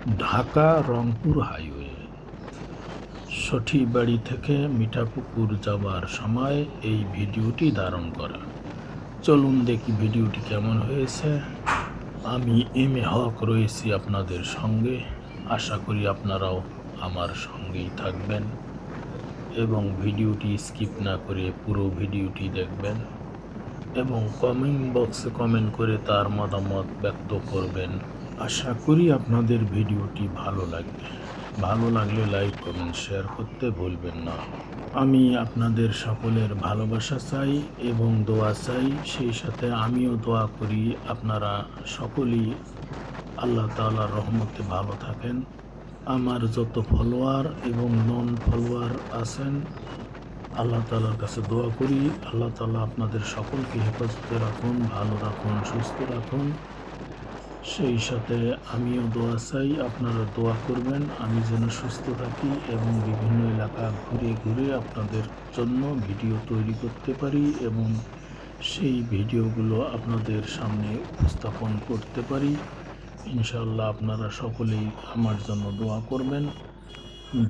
Dhaka Rangpur highway Sathibari থেকে মিঠাপুকুর যাবার সময় এই ভিডিওটি ধারণ করা। চলুন দেখি ভিডিওটি কেমন হয়েছে। আমি এম এ হক রয়েছি আপনাদের সঙ্গে। আশা করি আপনারাও আমার সঙ্গেই থাকবেন এবং ভিডিওটি স্কিপ না করে পুরো ভিডিওটি দেখবেন এবং কমেন্ট বক্সে কমেন্ট করে তার মতামত ব্যক্ত করবেন। আশা করি আপনাদের ভিডিওটি ভালো লাগবে। ভালো লাগলে লাইক কমেন্ট শেয়ার করতে ভুলবেন না। আমি আপনাদের সকলের ভালোবাসা চাই এবং দোয়া চাই, সেই সাথে আমিও দোয়া করি আপনারা সকলেই আল্লাহ তাআলার রহমতে ভালো থাকেন। আমার যত ফলোয়ার এবং নন ফলোয়ার আছেন, আল্লাহ তাআলার কাছে দোয়া করি আল্লাহ তাআলা আপনাদের সকলকে হেফাজতে রাখুন, ভালো রাখুন, সুস্থ রাখুন। সেই সাথে আমিও দোয়া চাই, আপনারা দোয়া করবেন আমি যেন সুস্থ থাকি এবং বিভিন্ন এলাকা ঘুরে ঘুরে আপনাদের জন্য ভিডিও তৈরি করতে পারি এবং সেই ভিডিওগুলো আপনাদের সামনে উপস্থাপন করতে পারি। ইনশাআল্লাহ আপনারা সকলেই আমার জন্য দোয়া করবেন।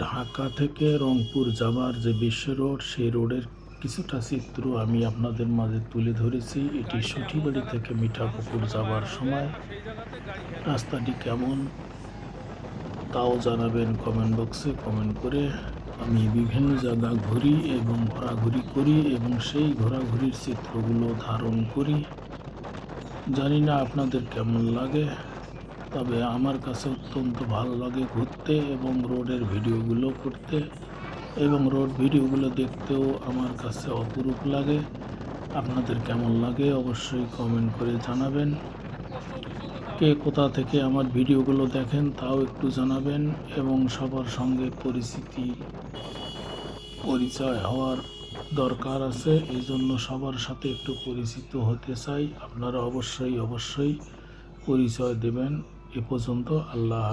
ঢাকা থেকে রংপুর যাবার যে বিশ্ব রোড, সেই রোডের কিছুটা চিত্র আমি আপনাদের মাঝে তুলে ধরেছি। এটি সঠিবাড়ি থেকে মিঠাপুকুর যাবার সময়। রাস্তাটি কেমন তাও জানাবেন কমেন্ট বক্সে কমেন্ট করে। আমি বিভিন্ন জায়গা ঘুরি এবং ঘোরাঘুরি করি এবং সেই ঘোরাঘুরির চিত্রগুলো ধারণ করি। জানি না আপনাদের কেমন লাগে, তবে আমার কাছে অত্যন্ত ভালো লাগে ঘুরতে এবং রোডের ভিডিওগুলো করতে এবং রোড ভিডিওগুলো দেখতেও আমার কাছে অপরূপ লাগে। আপনাদের কেমন লাগে অবশ্যই কমেন্ট করে জানাবেন। কে কোথা থেকে আমার ভিডিওগুলো দেখেন তাও একটু জানাবেন এবং সবার সঙ্গে পরিচয় হওয়ার দরকার আছে, এই জন্য সবার সাথে একটু পরিচিত হতে চাই। আপনারা অবশ্যই পরিচয় দেবেন। এ পর্যন্ত আল্লাহ।